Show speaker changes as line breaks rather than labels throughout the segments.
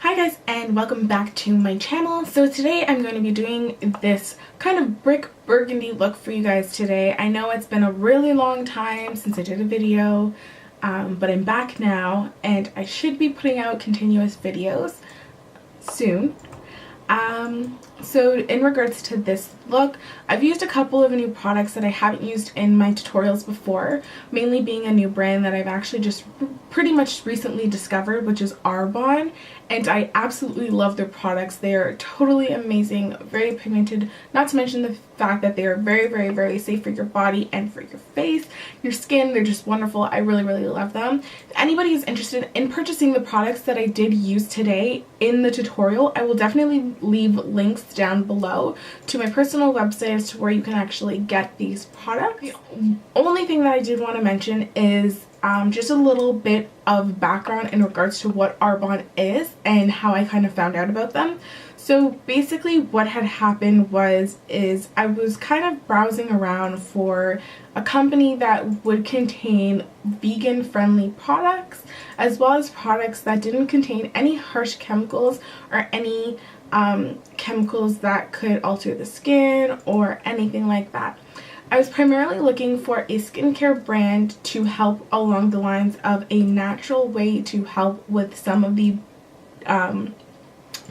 Hi guys, and welcome back to my channel. So today I'm going to be doing this kind of brick burgundy look for you guys today. I know it's been a really long time since I did a video, but I'm back now and I should be putting out continuous videos soon. So in regards to this look, I've used a couple of new products that I haven't used in my tutorials before, mainly being a new brand that I've actually just pretty much recently discovered, which is Arbonne, and I absolutely love their products. They are totally amazing, very pigmented, not to mention the fact that they are very safe for your body and for your face, your skin. They're just wonderful. I really love them. If anybody is interested in purchasing the products that I did use today in the tutorial, I will definitely leave links down below to my personal website as to where you can actually get these products. The only thing that I did want to mention is just a little bit of background in regards to what Arbonne is and how I kind of found out about them. So basically what had happened is I was kind of browsing around for a company that would contain vegan friendly products, as well as products that didn't contain any harsh chemicals or any chemicals that could alter the skin or anything like that. I was primarily looking for a skincare brand to help along the lines of a natural way to help with some of the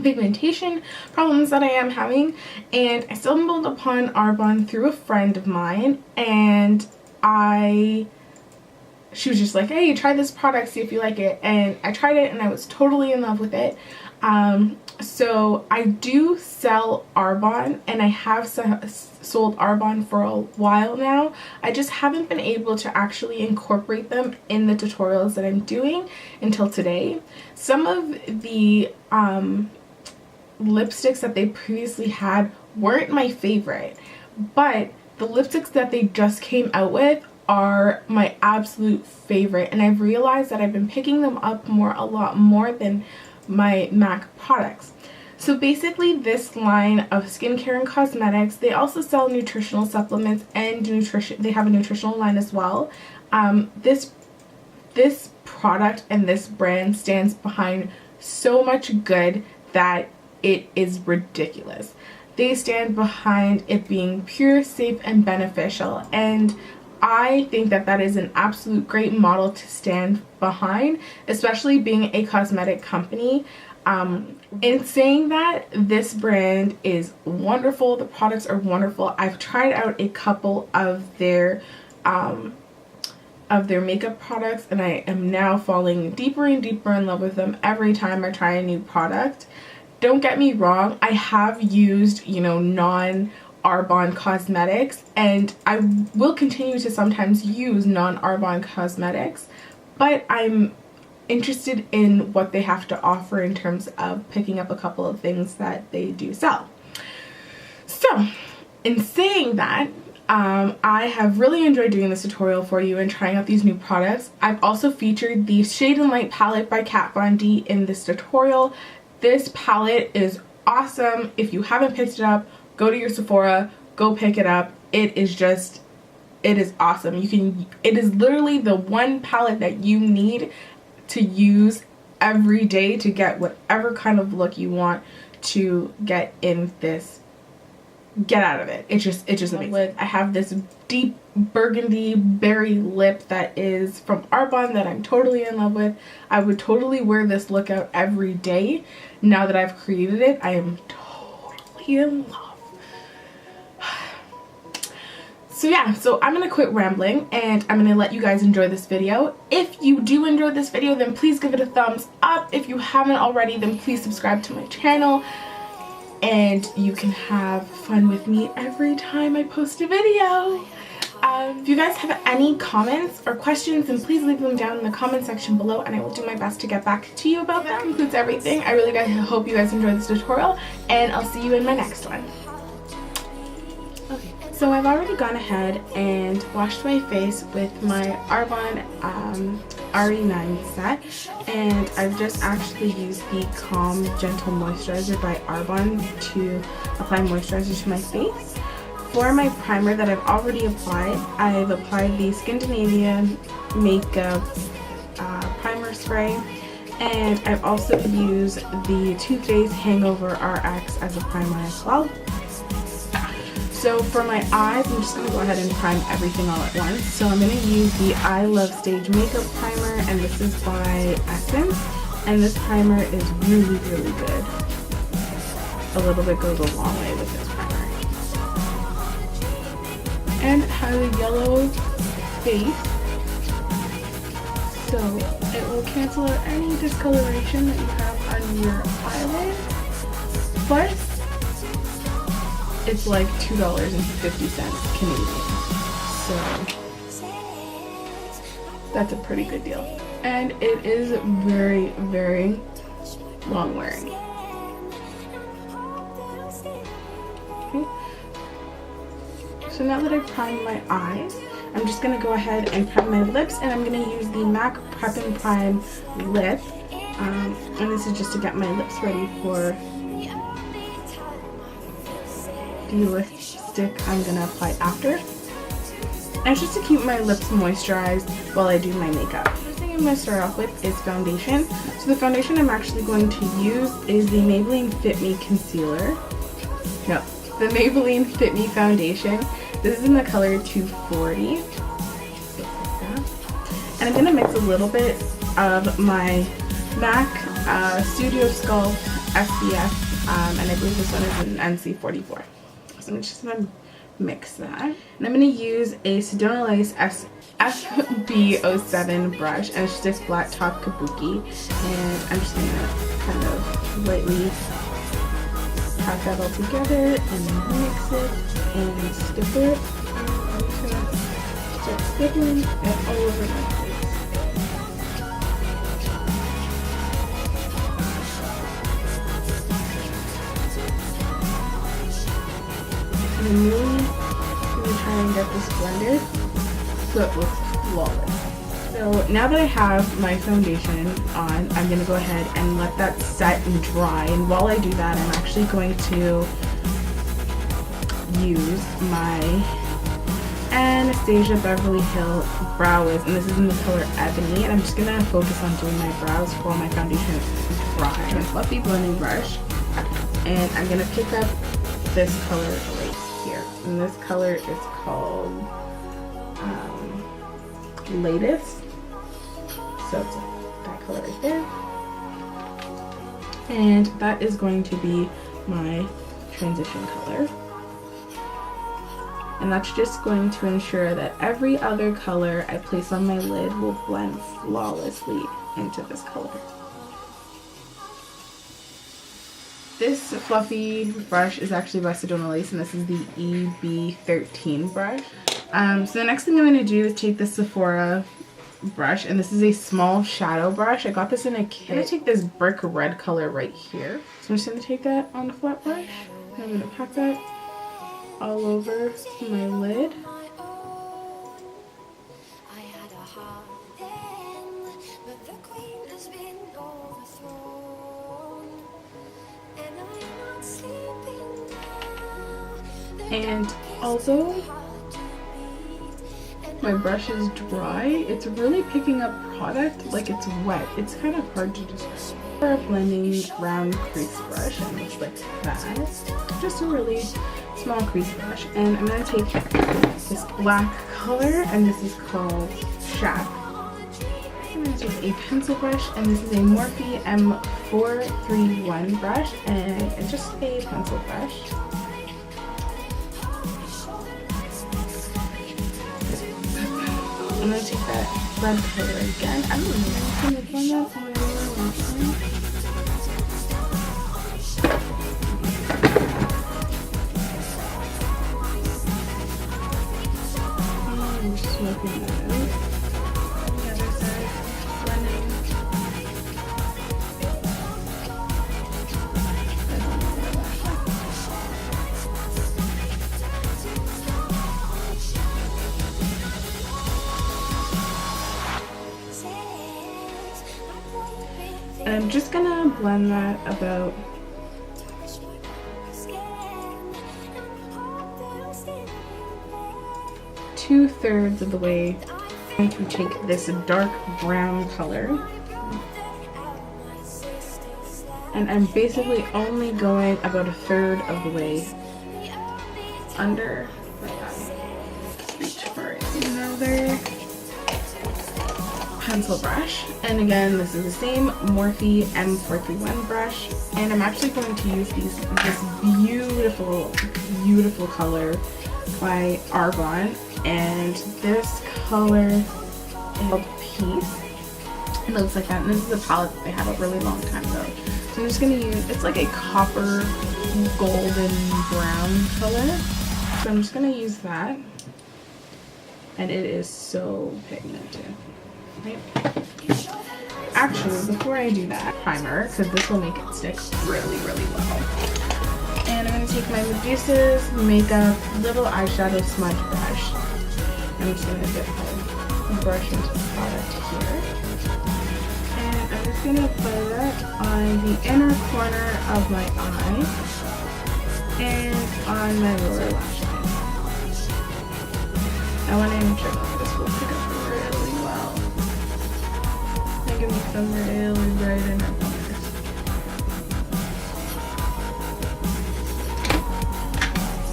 pigmentation problems that I am having, and I stumbled upon Arbonne through a friend of mine, and she was just like, hey, try this product, see if you like it, and I tried it and I was totally in love with it. So I do sell Arbonne, and I have sold Arbonne for a while now. I just haven't been able to actually incorporate them in the tutorials that I'm doing until today. Some of the lipsticks that they previously had weren't my favorite, but the lipsticks that they just came out with are my absolute favorite, and I've realized that I've been picking them up a lot more than my MAC products. So basically this line of skincare and cosmetics, they also sell nutritional supplements and they have a nutritional line as well. This product and this brand stands behind so much good that it is ridiculous. They stand behind it being pure, safe, and beneficial, and I think that that is an absolute great model to stand behind, especially being a cosmetic company. In saying that, this brand is wonderful. The products are wonderful. I've tried out a couple of their makeup products, and I am now falling deeper and deeper in love with them every time I try a new product. Don't get me wrong, I have used, non-Arbonne cosmetics, and I will continue to sometimes use non-Arbonne cosmetics, but I'm interested in what they have to offer in terms of picking up a couple of things that they do sell. So in saying that, I have really enjoyed doing this tutorial for you and trying out these new products. I've also featured the Shade and Light palette by Kat Von D in this tutorial. This palette is awesome. If you haven't picked it up, go to your Sephora, go pick it up. It is awesome. It is literally the one palette that you need to use every day to get whatever kind of look you want to get out of it. It's just amazing. I have this deep burgundy berry lip that is from Arbonne that I'm totally in love with. I would totally wear this look out every day. Now that I've created it, I am totally in love. So yeah, so I'm gonna quit rambling and I'm gonna let you guys enjoy this video. If you do enjoy this video, then please give it a thumbs up. If you haven't already, then please subscribe to my channel, and you can have fun with me every time I post a video. If you guys have any comments or questions, then please leave them down in the comment section below, and I will do my best to get back to you about them. That concludes everything. I really hope you guys enjoyed this tutorial, and I'll see you in my next one. Okay, so I've already gone ahead and washed my face with my Arbonne RE9 set, and I've just actually used the Calm Gentle Moisturizer by Arbonne to apply moisturizer to my face. For my primer that I've already applied, I've applied the Scandinavian Makeup Primer Spray, And I've also used the Too Faced Hangover RX as a primer as well. So for my eyes, I'm just going to go ahead and prime everything all at once. So I'm going to use the I Love Stage Makeup Primer, and this is by Essence. And this primer is really, really good. A little bit goes a long way with this primer. And it has a yellow base, so it will cancel out any discoloration that you have on your eyelid. Plus, it's like $2.50 Canadian, so that's a pretty good deal. And it is very, very long wearing. Okay. So now that I've primed my eyes, I'm just going to go ahead and prep my lips, and I'm going to use the MAC Prep and Prime lip. And this is just to get my lips ready for the lipstick I'm going to apply after. And it's just to keep my lips moisturized while I do my makeup. First thing I'm going to start off with is foundation. So the foundation I'm actually going to use is the Maybelline Fit Me Concealer. No, the Maybelline Fit Me Foundation. This is in the color 240. And I'm going to mix a little bit of my MAC Studio Sculpt SPF, and I believe this one is an NC44. So I'm just going to mix that. And I'm going to use a Sedona Lace FB07 brush, and it's just this flat top kabuki. And I'm just going to kind of lightly pack that all together and mix it and stick it. I'm just going to start stippling it all over my face. And I'm really going to try and get this blended so it looks flawless. So now that I have my foundation on, I'm going to go ahead and let that set and dry. And while I do that, I'm actually going to use my Anastasia Beverly Hill Brow Wiz, and this is in the color Ebony. And I'm just going to focus on doing my brows while my foundation is dry. My fluffy blending brush, and I'm going to pick up this color right here. And this color is called Latest. So it's that color right there. And that is going to be my transition color. And that's just going to ensure that every other color I place on my lid will blend flawlessly into this color. This fluffy brush is actually by Sedona Lace, and this is the EB13 brush. So the next thing I'm going to do is take the Sephora brush, and this is a small shadow brush. I got this in a kit. I'm going to take this brick red color right here. So I'm just going to take that on the flat brush, and I'm going to pack that all over my lid. And although my brush is dry, it's really picking up product like it's wet. It's kind of hard to describe. For a blending round crease brush, and it's like that. Just a really small crease brush. And I'm going to take this black color, and this is called Shack. I'm going to take a pencil brush, and this is a Morphe M431 brush, and it's just a pencil brush. I'm going to take that red color again. I don't know if I'm going to blend that on my lower lip. I'm just smoking that out. On the other side, blending. And I'm just gonna blend that about two-thirds of the way. I'm going to take this dark brown color And I'm basically only going about a third of the way under my eye. Reach for another pencil brush. And again, this is the same Morphe M431 brush. And I'm actually going to use this beautiful color by Arbonne. And this color is called Peace. It looks like that. And this is a palette that they had a really long time ago. So I'm just going to use, it's like a copper golden brown color. So I'm just going to use that. And it is so pigmented. Right? Actually, before I do that, primer, because this will make it stick really well. And I'm going to take my Medusa's Makeup little eyeshadow smudge brush. I'm just going to dip my brush into the product here. And I'm just going to apply that on the inner corner of my eye and on my lower lash line. I want to make sure that this will pick up really well. I can make them really bright in our corners.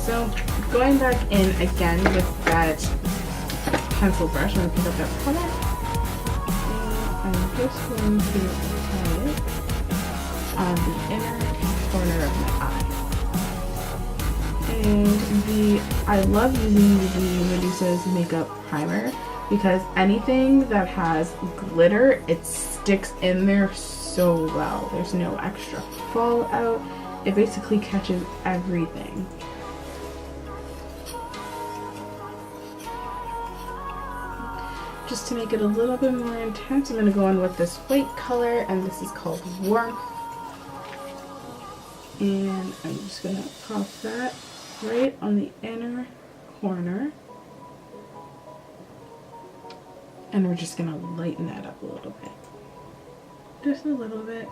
So going back in again with that pencil brush, I'm going to pick up that product. And I'm just going to apply it on the inner corner of my eye. And I love using the Medusa's Makeup Primer because anything that has glitter, it sticks in there so well. There's no extra fallout. It basically catches everything. Just to make it a little bit more intense, I'm going to go on with this white color, and this is called Warmth. And I'm just going to pop that right on the inner corner. And we're just going to lighten that up a little bit. Just a little bit.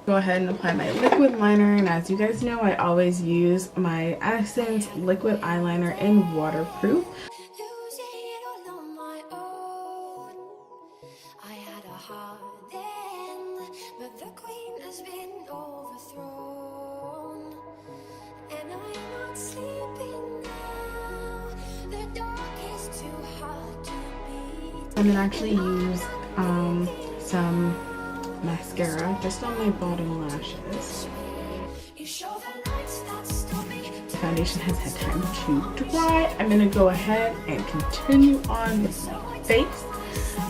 Go ahead and apply my liquid liner, and as you guys know, I always use my Essence liquid eyeliner in waterproof. I'm gonna actually use some mascara just on my bottom lashes. The foundation has had time to dry. I'm gonna go ahead and continue on with my face.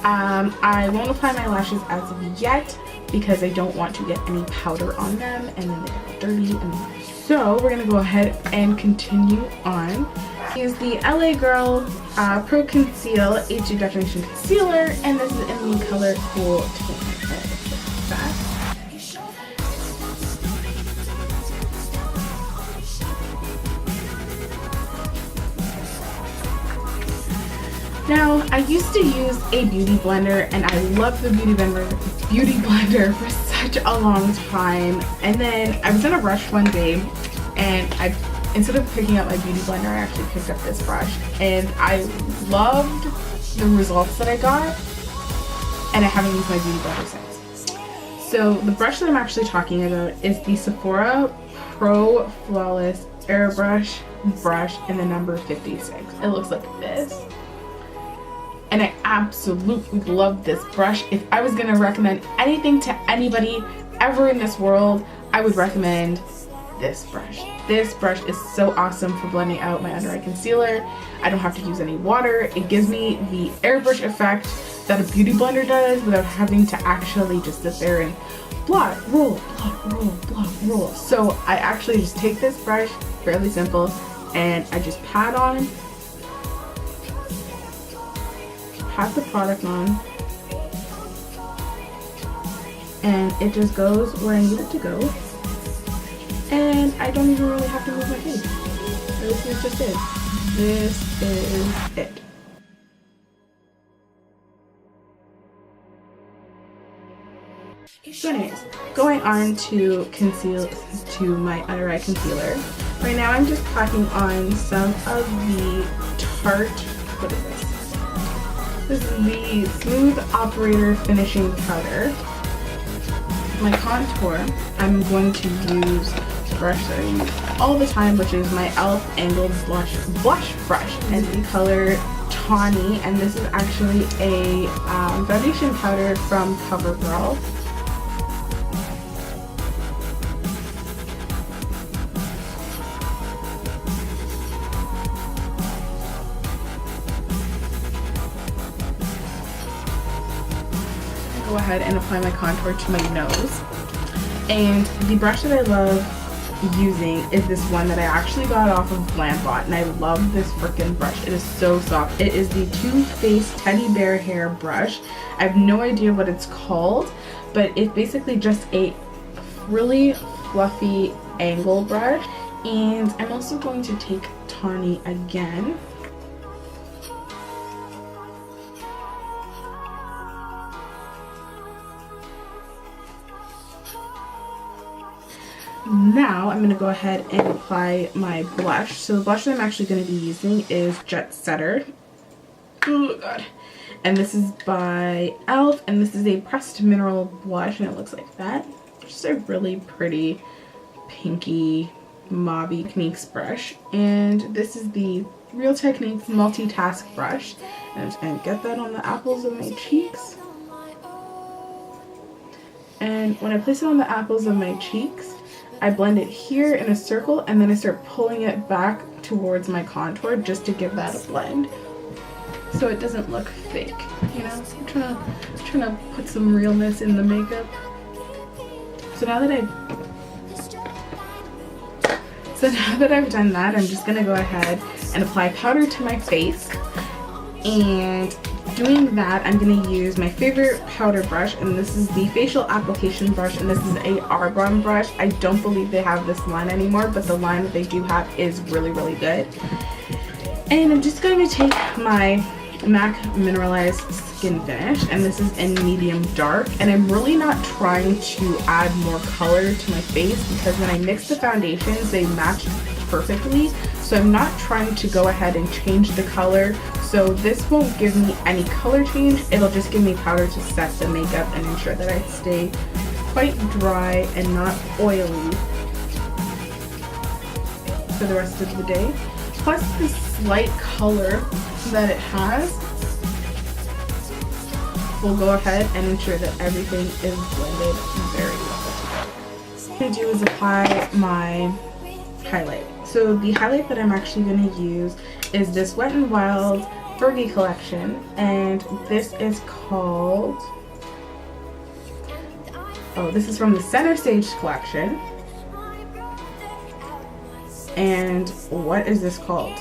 I won't apply my lashes as of yet because I don't want to get any powder on them and then they get dirty. So we're gonna go ahead and continue on. Use the LA Girl Pro Conceal HD Definition Concealer, and this is in the color Cool Tan. Now, I used to use a beauty blender, and I loved the beauty blender for such a long time. And then I was in a rush one day, and instead of picking up my beauty blender, I actually picked up this brush, and I loved the results that I got, and I haven't used my beauty blender since. So the brush that I'm actually talking about is the Sephora Pro Flawless Airbrush brush in the number 56. It looks like this. And I absolutely love this brush. If I was going to recommend anything to anybody ever in this world, I would recommend this brush. This brush is so awesome for blending out my under eye concealer. I don't have to use any water. It gives me the airbrush effect that a beauty blender does without having to actually just sit there and blot, roll, blot, roll, blot, roll. So I actually just take this brush, fairly simple, and I just pat the product on, and it just goes where I need it to go. And I don't even really have to move my face. This is just it. This is it. So anyways, going on to my under eye concealer. Right now I'm just packing on some of the Tarte, what is this? This is the Smooth Operator Finishing Powder. my contour, I'm going to use the brush that I use all the time, which is my e.l.f. Angled Blush Brush in the color Tawny, and this is actually a foundation powder from CoverGirl. Go ahead and apply my contour to my nose, and the brush that I love using is this one that I actually got off of Glambot, and I love this freaking brush. It is so soft. It is the Too Faced Teddy Bear Hair Brush. I have no idea what it's called, but it's basically just a really fluffy angle brush. And I'm also going to take Tawny again. Now I'm going to go ahead and apply my blush. So the blush that I'm actually going to be using is Jet Setter. Oh god. And this is by e.l.f. and this is a pressed mineral blush, and it looks like that. Just a really pretty pinky mauvey Techniques brush. And this is the Real Techniques multitask brush. And I'm just going to get that on the apples of my cheeks. And when I place it on the apples of my cheeks, I blend it here in a circle, and then I start pulling it back towards my contour just to give that a blend, so it doesn't look fake, you know? I'm trying to put some realness in the makeup. So now that I've done that, I'm just gonna go ahead and apply powder to my face. And doing that, I'm going to use my favorite powder brush, and this is the facial application brush, and this is a Arbonne brush. I don't believe they have this line anymore, but the line that they do have is really, really good. And I'm just going to take my MAC Mineralized Skin Finish, and this is in medium dark, and I'm really not trying to add more color to my face because when I mix the foundations, they match perfectly. So I'm not trying to go ahead and change the color. So this won't give me any color change. It'll just give me powder to set the makeup and ensure that I stay quite dry and not oily for the rest of the day. Plus the slight color that it has will go ahead and ensure that everything is blended very well. What I'm going to do is apply my highlight. So the highlight that I'm actually going to use is this Wet n Wild Fergie collection, and this is called, this is from the Center Stage collection. And what is this called?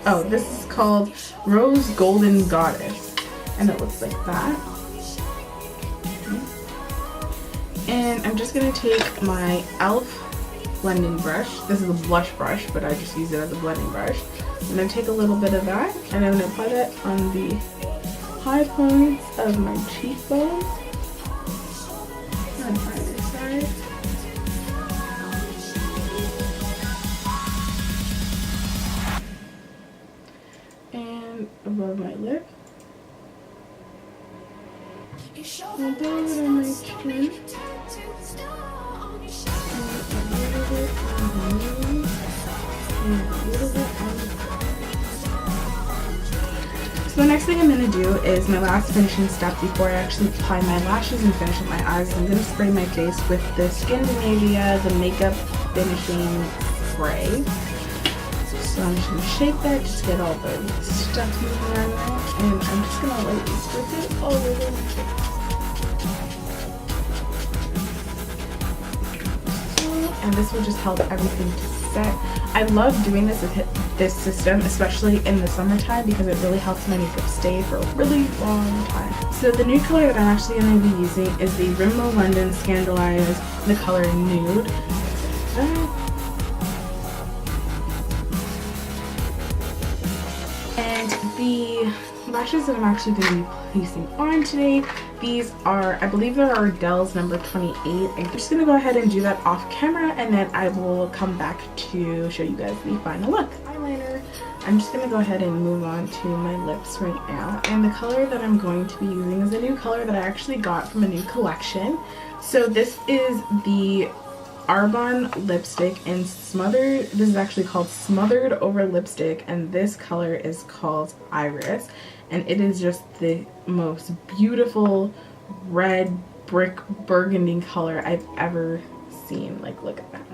Oh, this is called Rose Golden Goddess, and it looks like that. And I'm just going to take my e.l.f. blending brush. This is a blush brush, but I just use it as a blending brush. I'm going to take a little bit of that, and I'm going to apply that on the high points of my cheekbones. On either side. And above my lip. And a little bit on my chin. So the next thing I'm going to do is my last finishing step before I actually apply my lashes and finish up my eyes. I'm going to spray my face with the Scandinavia, the makeup finishing spray. So I'm just going to shake that, just get all the stuff moving around there, and I'm just going to lightly spritz it all over my face. And this will just help everything to set. I love doing this system, especially in the summertime, because it really helps my makeup stay for a really long time. So the nude color that I'm actually going to be using is the Rimmel London Scandalized, the color Nude. And the lashes that I'm actually going to be placing on today, these are, I believe they're Ardell's number 28. I'm just going to go ahead and do that off camera, and then I will come back to show you guys the final look. Eyeliner, I'm just gonna go ahead and move on to my lips right now. And the color that I'm going to be using is a new color that I actually got from a new collection. So this is the Arbonne lipstick in Smothered. This is actually called Smothered Over Lipstick, and this color is called Iris. And it is just the most beautiful red brick burgundy color I've ever seen. Like, look at that.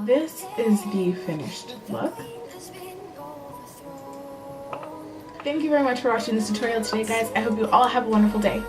This is the finished look. Thank you very much for watching this tutorial today, guys. I hope you all have a wonderful day.